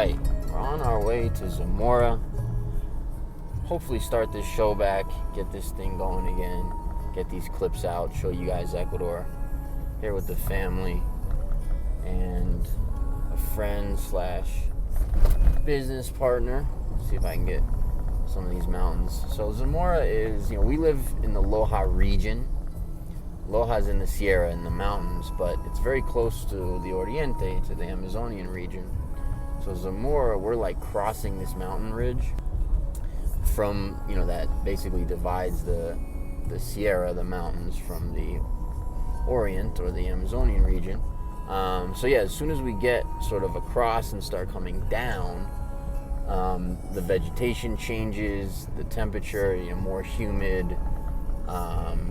right, we're on our way to Zamora. Hopefully start this show back, get this thing going again, get these clips out, show you guys Ecuador. Here with the family and a friend slash business partner. See if I can get some of these mountains. So Zamora is, we live in the Loja region. Loja's in the Sierra, in the mountains, but it's very close to the Oriente, to the Amazonian region. So Zamora, we're like crossing this mountain ridge from, that basically divides the Sierra, the mountains, from the Orient or the Amazonian region. So yeah, as soon as we get sort of across and start coming down, the vegetation changes, the temperature, more humid.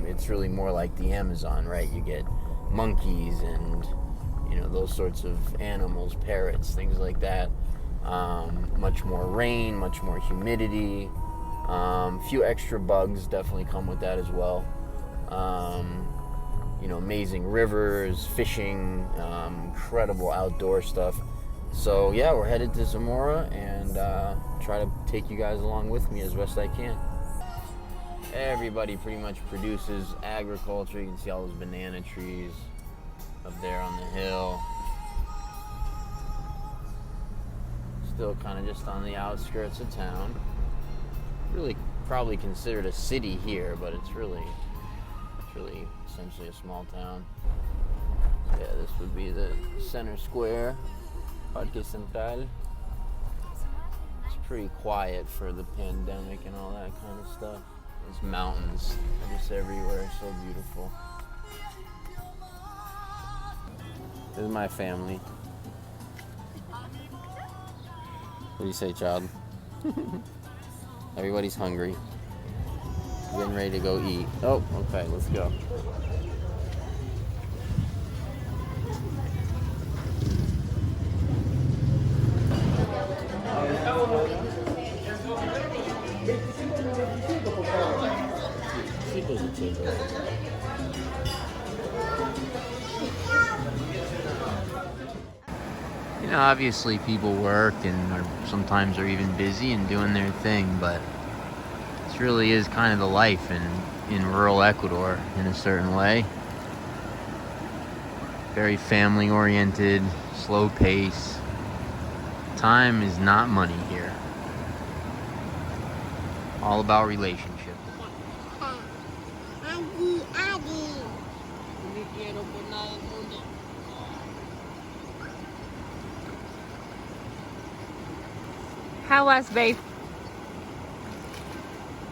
It's really more like the Amazon, right? You get monkeys and, those sorts of animals, parrots, things like that. Much more rain, much more humidity. Few extra bugs definitely come with that as well. Amazing rivers, fishing, incredible outdoor stuff. So yeah, we're headed to Zamora and try to take you guys along with me as best I can. Everybody pretty much produces agriculture. You can see all those banana trees up there on the hill. Still kind of just on the outskirts of town. Really probably considered a city here, but it's really essentially a small town. Yeah, this would be the center square, Parque Central. It's pretty quiet for the pandemic and all that kind of stuff. There's mountains just everywhere, so beautiful. This is my family. What do you say, child? Everybody's hungry. Getting ready to go eat. Oh, okay, let's go. Obviously people work and sometimes are even busy and doing their thing, but this really is kind of the life in rural Ecuador in a certain way. Very family oriented, slow pace. Time is not money here. All about relationship. How was, babe?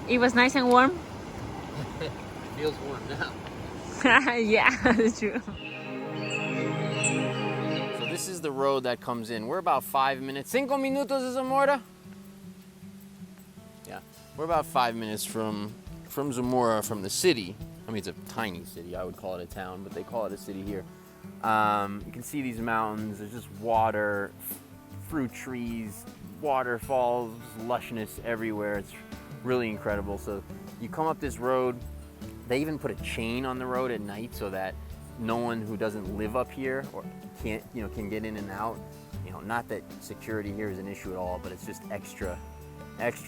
It was nice and warm? It feels warm now. Yeah, that's true. So this is the road that comes in. We're about 5 minutes. 5 minutos de Zamora? Yeah, we're about 5 minutes from Zamora, from the city. I mean, it's a tiny city. I would call it a town, but they call it a city here. You can see these mountains. There's just water, fruit trees, waterfalls, lushness everywhere. It's really incredible. So you come up this road. They even put a chain on the road at night so that no one who doesn't live up here or can get in and out. Not that security here is an issue at all, but it's just extra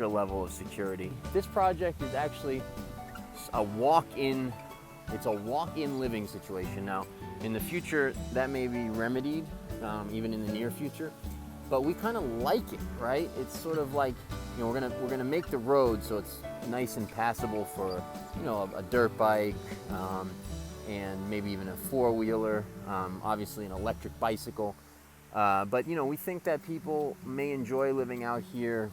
level of security. This project is actually a walk-in. It's a walk-in living situation. Now, in the future, that may be remedied, even in the near future. But we kind of like it, right? It's sort of like, we're gonna make the road so it's nice and passable for, a dirt bike, and maybe even a four-wheeler, obviously an electric bicycle. But we think that people may enjoy living out here,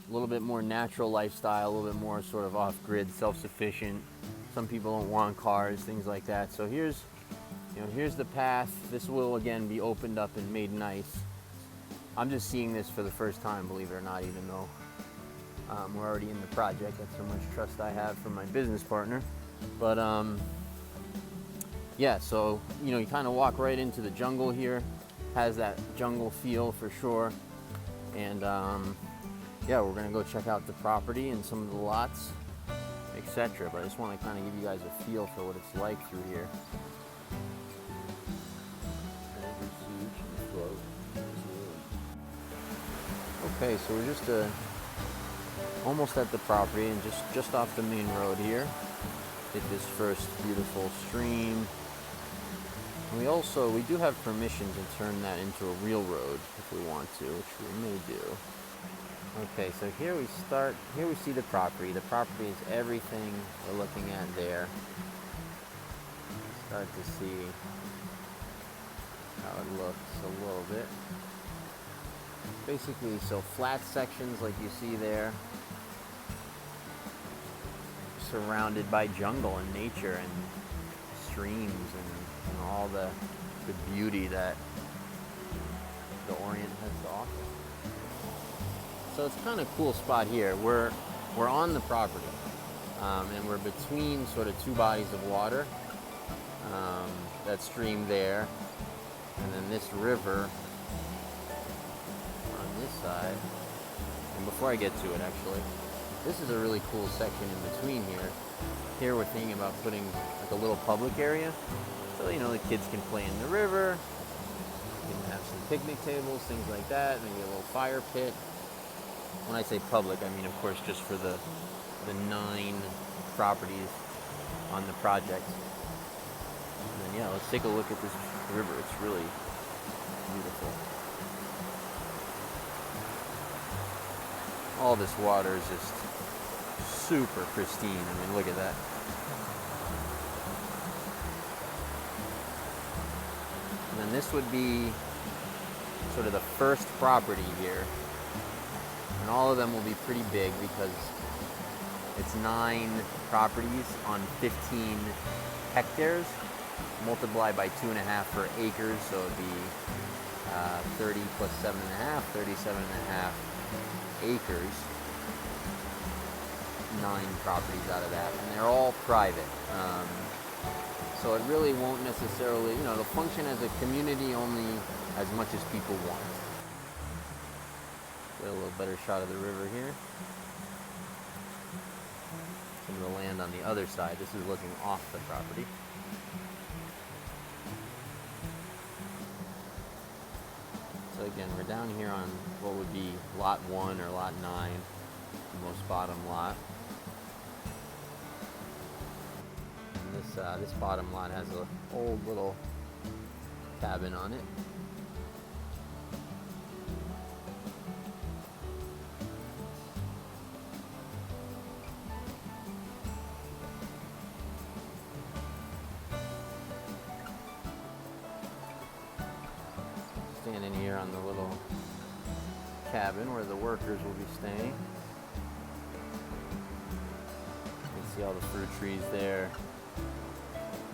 a little bit more natural lifestyle, a little bit more sort of off-grid, self-sufficient. Some people don't want cars, things like that. So here's the path. This will again be opened up and made nice. I'm just seeing this for the first time, believe it or not, even though we're already in the project. That's how much trust I have from my business partner. But yeah, so you kind of walk right into the jungle here. Has that jungle feel for sure. And yeah, we're gonna go check out the property and some of the lots, etc. But I just want to kind of give you guys a feel for what it's like through here. Okay, so we're just almost at the property and just off the main road here. Hit this first beautiful stream. And we do have permission to turn that into a real road if we want to, which we may do. Okay, so here we see the property. The property is everything we're looking at there. Start to see how it looks a little bit. Basically, so flat sections like you see there, surrounded by jungle and nature and streams and all the beauty that the Orient has to offer. So it's kind of cool spot here. We're on the property, and we're between sort of two bodies of water. That stream there, and then this river on this side. And before I get to it, actually, this is a really cool section in between here. Here we're thinking about putting like a little public area, so the kids can play in the river. You can have some picnic tables, things like that. Maybe a little fire pit. When I say public, I mean, of course, just for the 9 properties on the project. And then, yeah, let's take a look at this river. It's really beautiful. All this water is just super pristine. I mean, look at that. And then this would be sort of the first property here. And all of them will be pretty big because it's 9 properties on 15 hectares, multiplied by 2.5 for acres, so it'd be 30 plus 7.5, 37.5 acres. 9 properties out of that, and they're all private. So it really won't necessarily, it'll function as a community only as much as people want. Get a little better shot of the river here. Some of the land on the other side. This is looking off the property. So again, we're down here on what would be lot 1 or lot 9, the most bottom lot. And this bottom lot has an old little cabin on it. Standing here on the little cabin where the workers will be staying. You can see all the fruit trees there.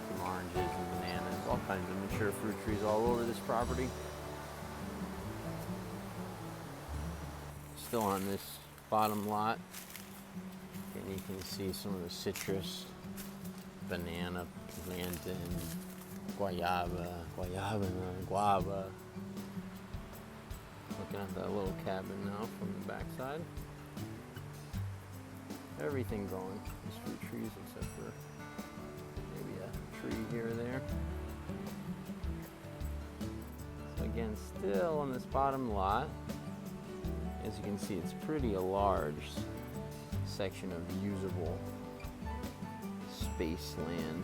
Some oranges and bananas, all kinds of mature fruit trees all over this property. Still on this bottom lot. And you can see some of the citrus, banana, plantain, guava. Looking at that little cabin now from the backside. Everything growing. These fruit trees, except for maybe a tree here or there. So again, still on this bottom lot. As you can see, it's pretty a large section of usable space land.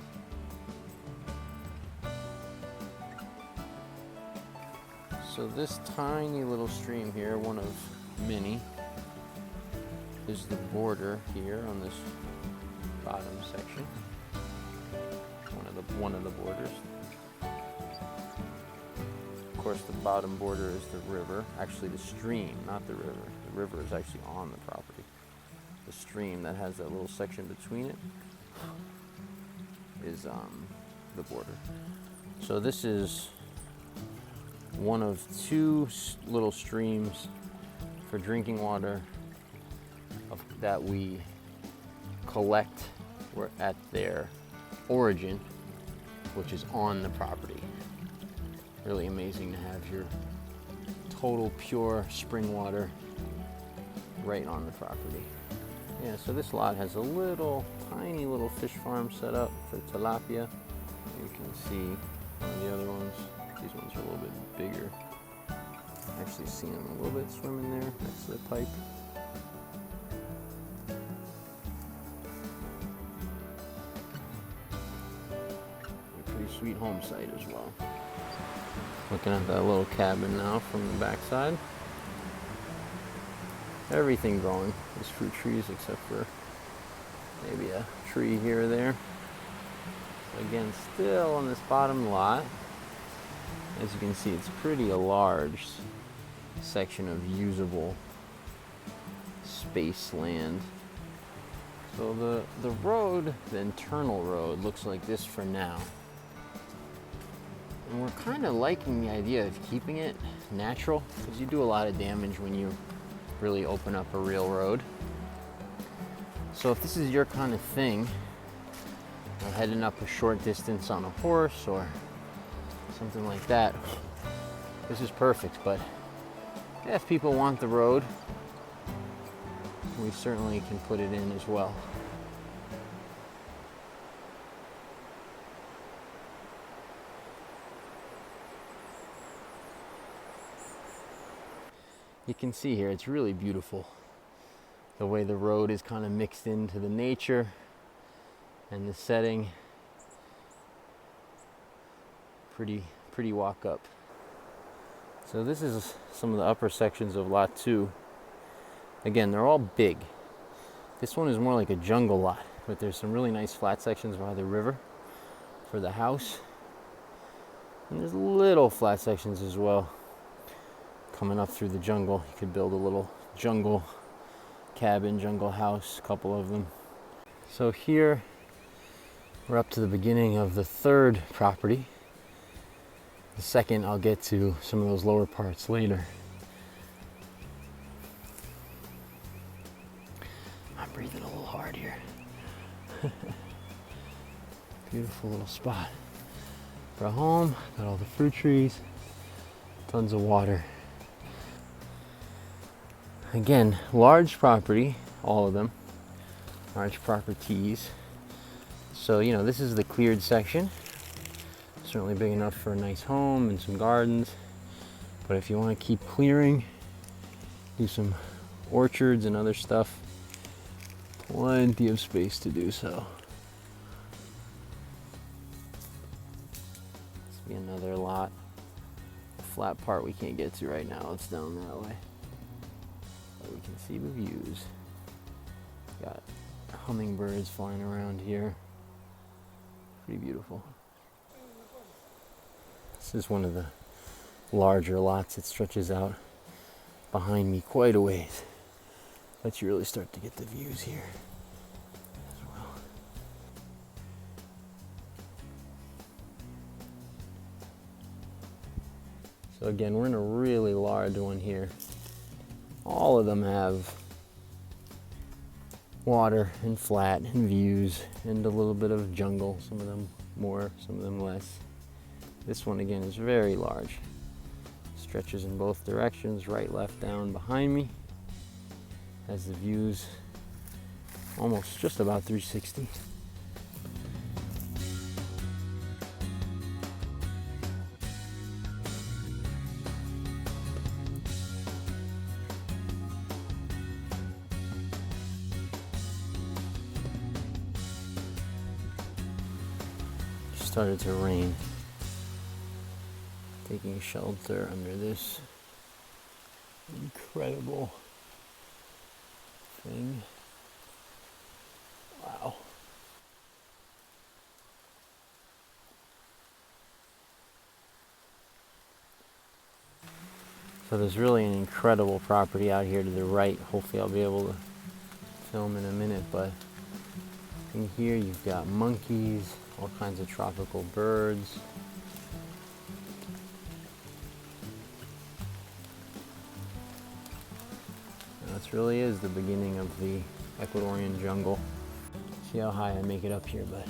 So this tiny little stream here, one of many, is the border here on this bottom section. One of the borders. Of course, the bottom border is the river. Actually, the stream, not the river. The river is actually on the property. The stream that has that little section between it is the border. So this is one of 2 little streams for drinking water that we collect at their origin, which is on the property. Really amazing to have your total pure spring water right on the property. Yeah, so this lot has a tiny little fish farm set up for tilapia. You can see one of the other ones. These ones are a little bit bigger. Actually, actually see them a little bit swimming there next to the pipe. A pretty sweet home site as well. Looking at that little cabin now from the backside. Everything growing. There's fruit trees except for maybe a tree here or there. Again, still on this bottom lot. As you can see, it's pretty a large section of usable space land. So the road, the internal road, looks like this for now. And we're kind of liking the idea of keeping it natural, because you do a lot of damage when you really open up a real road. So if this is your kind of thing, heading up a short distance on a horse or something like that, this is perfect. But yeah, if people want the road, we certainly can put it in as well. You can see here, it's really beautiful. The way the road is kind of mixed into the nature and the setting. Pretty walk up. So this is some of the upper sections of lot 2. Again, they're all big. This one is more like a jungle lot, but there's some really nice flat sections by the river for the house. And there's little flat sections as well. Coming up through the jungle, you could build a little jungle cabin, jungle house, a couple of them. So here, we're up to the beginning of the 3rd property. The 2nd, I'll get to some of those lower parts later. I'm breathing a little hard here. Beautiful little spot for a home. Got all the fruit trees, tons of water. Again, large property, all of them, large properties. So, you know, this is the cleared section. Certainly big enough for a nice home and some gardens. But if you want to keep clearing, do some orchards and other stuff, plenty of space to do so. This will be another lot. The flat part we can't get to right now, it's down that way. But we can see the views. Got hummingbirds flying around here. Pretty beautiful. This is one of the larger lots. It stretches out behind me quite a ways. But you really start to get the views here as well. So again, we're in a really large one here. All of them have water and flat and views and a little bit of jungle. Some of them more, some of them less. This one again is very large. Stretches in both directions, right, left, down behind me. Has the views almost just about 360. Started to rain. Taking shelter under this incredible thing. Wow. So there's really an incredible property out here to the right. Hopefully I'll be able to film in a minute, but in here you've got monkeys, all kinds of tropical birds. This really is the beginning of the Ecuadorian jungle. See how high I make it up here, but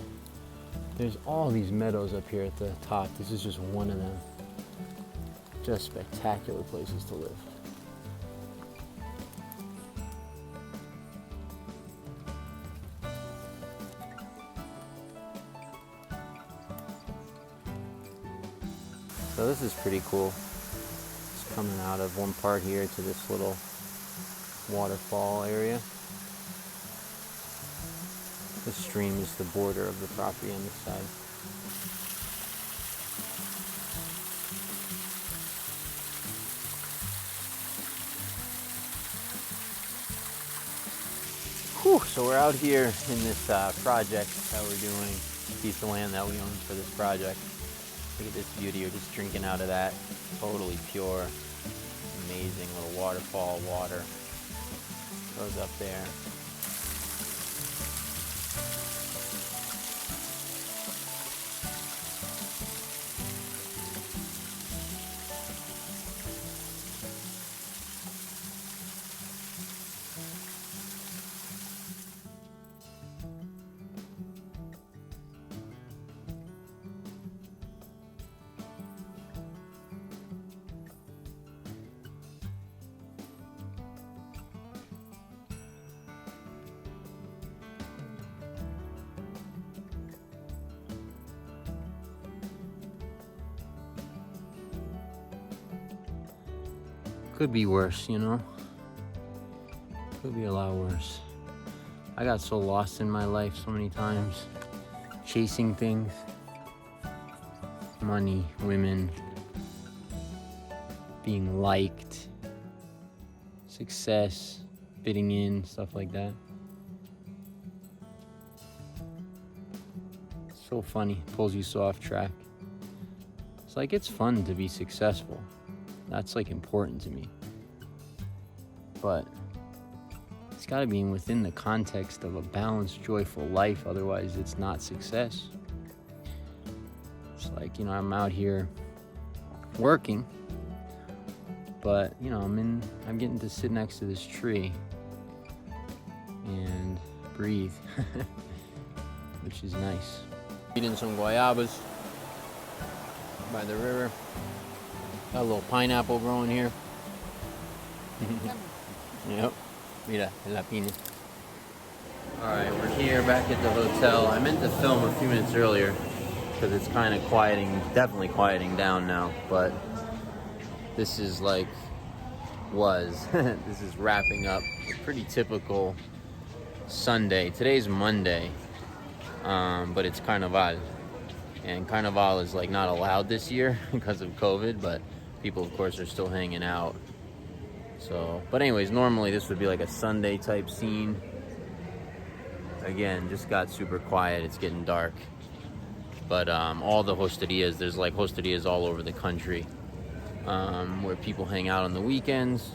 there's all these meadows up here at the top. This is just one of them. Just spectacular places to live. So this is pretty cool. It's coming out of one part here to this little waterfall area. The stream is the border of the property on this side. Whew, so we're out here in this project that we're doing, piece of land that we own for this project. Look at this beauty, we're just drinking out of that. Totally pure, amazing little waterfall water. Goes up there. Could be worse, you know? Could be a lot worse. I got so lost in my life so many times, chasing things. Money, women, being liked, success, fitting in, stuff like that. So funny, pulls you so off track. It's like, it's fun to be successful. That's like important to me. But it's gotta be within the context of a balanced, joyful life, otherwise it's not success. It's like, you know, I'm out here working, but you know, I'm getting to sit next to this tree and breathe, which is nice. Eating some guayabas by the river. Got a little pineapple growing here. Yep. Mira, la piña. Alright, we're here back at the hotel. I meant to film a few minutes earlier because it's kind of definitely quieting down now. But this is like, this is wrapping up a pretty typical Sunday. Today's Monday, but it's Carnaval. And Carnaval is like not allowed this year because of COVID, but people of course are still hanging out. So, but anyways, normally this would be like a Sunday type scene. Again, just got super quiet, it's getting dark. But all the hosterias, there's like hosterias all over the country, where people hang out on the weekends.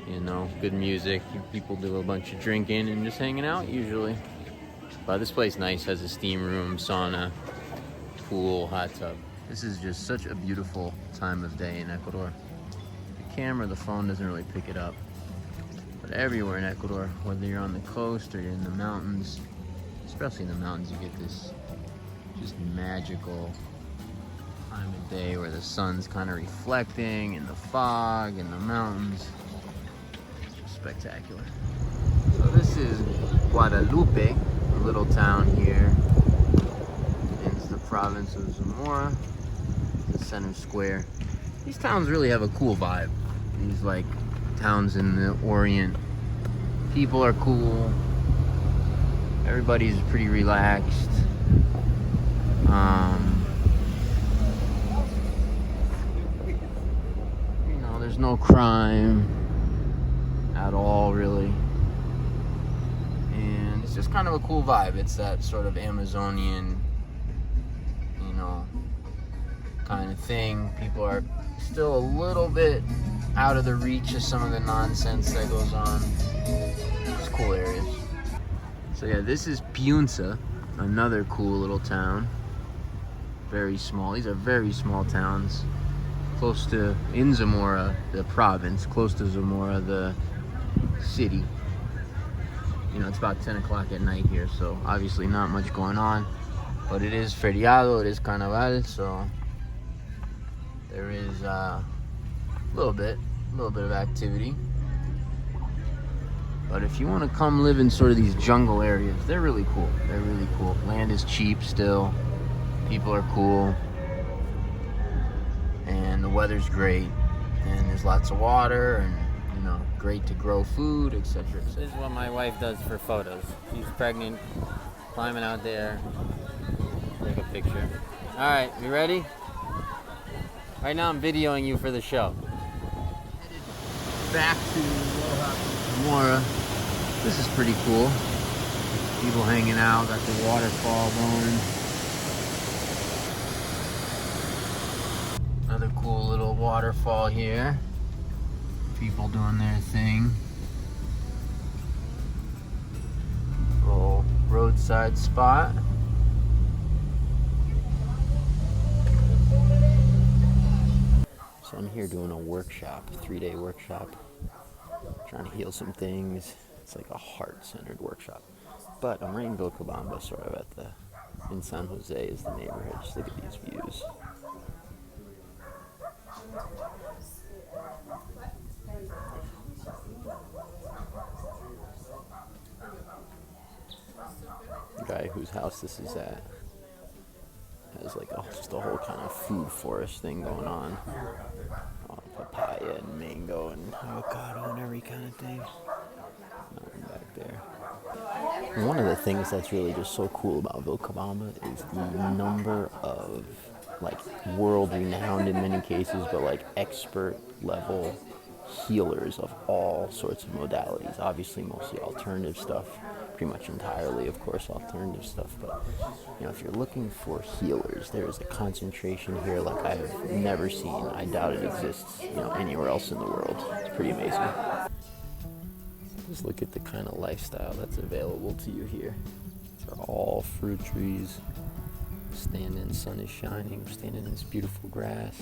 You know, good music, people do a bunch of drinking and just hanging out usually. But this place nice, has a steam room, sauna, pool, hot tub. This is just such a beautiful time of day in Ecuador. The camera, the phone doesn't really pick it up. But everywhere in Ecuador, whether you're on the coast or you're in the mountains, especially in the mountains, you get this just magical time of day where the sun's kind of reflecting in the fog in the mountains. It's spectacular. So this is Guadalupe, a little town here in the province of Zamora, the center square. These towns really have a cool vibe. These like towns in the Orient. People are cool. Everybody's pretty relaxed. You know, there's no crime at all, really. And it's just kind of a cool vibe. It's that sort of Amazonian, you know, kind of thing. People are still a little bit out of the reach of some of the nonsense that goes on. It's cool areas. So yeah, this is Piunza, another cool little town. Very small. These are very small towns. Close to, in Zamora, the province, close to Zamora, the city. You know, it's about 10 o'clock at night here, so obviously not much going on. But it is feriado, it is Carnaval, so there is a little bit of activity. But if you want to come live in sort of these jungle areas, they're really cool. They're really cool. Land is cheap still. People are cool. And the weather's great. and there's lots of water, and great to grow food, etc. This is what my wife does for photos. She's pregnant, climbing out there. Take a picture. All right, you ready? Right now I'm videoing you for the show. Back to Zamora. This is pretty cool. People hanging out, got the waterfall going. Another cool little waterfall here. People doing their thing. Little roadside spot. So I'm here doing a workshop, 3-day workshop. Trying to heal some things. It's like a heart-centered workshop. But I'm right in Vilcabamba, sort of in San Jose is the neighborhood. Just look at these views. The guy whose house this is at has like just a whole kind of food forest thing going on. Papaya and mango and avocado and every kind of thing. Nothing back there. And one of the things that's really just so cool about Vilcabamba is the number of like world-renowned in many cases, but like expert-level healers of all sorts of modalities. Obviously, mostly alternative stuff. Pretty much entirely, of course, alternative stuff. But if you're looking for healers, there is a concentration here like I have never seen. I doubt it exists, anywhere else in the world. It's pretty amazing. Just look at the kind of lifestyle that's available to you here. These are all fruit trees. Standing, sun is shining. We're standing in this beautiful grass.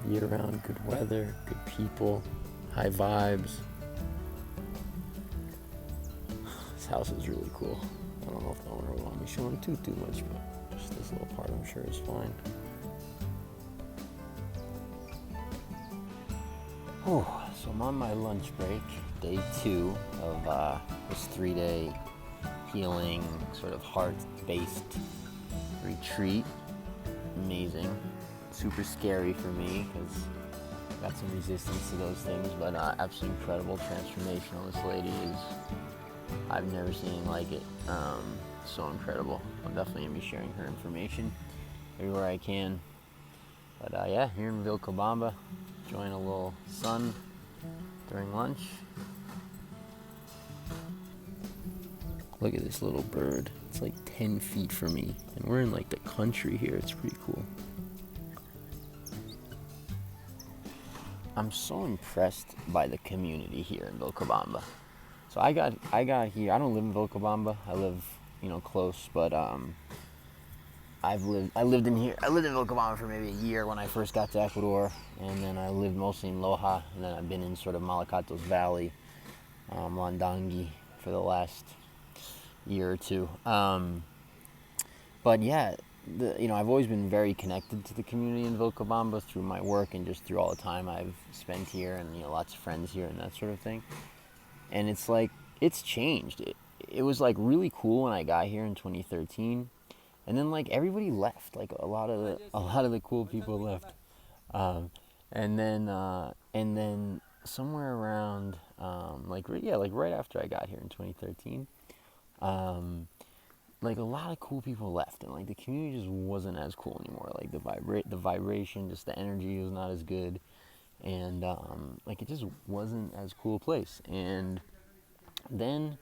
Year-round, good weather, good people, high vibes. This house is really cool. I don't know if the owner will want me showing too much, but just this little part I'm sure is fine. Oh, so I'm on my lunch break, day 2 of this 3-day healing, sort of heart-based retreat. Amazing. Super scary for me because I got some resistance to those things, but absolutely incredible, transformational. This lady is, I've never seen anything like it. So incredible. I'm definitely going to be sharing her information everywhere I can. But yeah, here in Vilcabamba, enjoying a little sun during lunch. Look at this little bird. It's like 10 feet from me. And we're in like the country here. It's pretty cool. I'm so impressed by the community here in Vilcabamba. So I got here. I don't live in Vilcabamba. I live, close, but I lived in Vilcabamba for maybe a year when I first got to Ecuador, and then I lived mostly in Loja, and then I've been in sort of Malacatos Valley, Landangi for the last year or two. But yeah, I've always been very connected to the community in Vilcabamba through my work and just through all the time I've spent here, and lots of friends here and that sort of thing. And it's like it's changed. It was like really cool when I got here in 2013, and then like everybody left. Like a lot of the cool people left, and then somewhere around right after I got here in 2013. Like a lot of cool people left, and like the community just wasn't as cool anymore. Like the vibration, just the energy was not as good, and like it just wasn't as cool a place. And then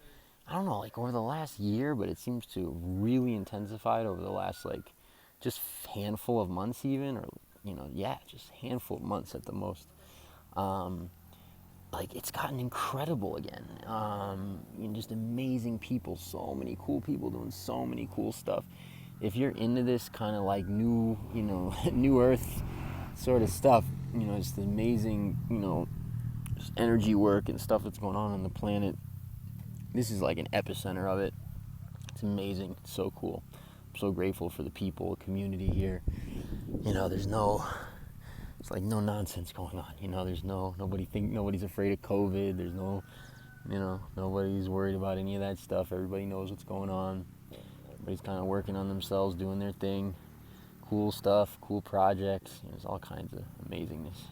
I don't know, like over the last year, but it seems to have really intensified over the last like just handful of months, even, or just handful of months at the most. Like it's gotten incredible again. Just amazing people, so many cool people doing so many cool stuff. If you're into this kind of like new, new earth sort of stuff, just amazing, just energy work and stuff that's going on the planet. This is like an epicenter of it. It's amazing. It's so cool. I'm so grateful for the people, the community here. It's like no nonsense going on. There's nobody's afraid of COVID. There's no, nobody's worried about any of that stuff. Everybody knows what's going on. Everybody's kind of working on themselves, doing their thing. Cool stuff, cool projects. There's all kinds of amazingness.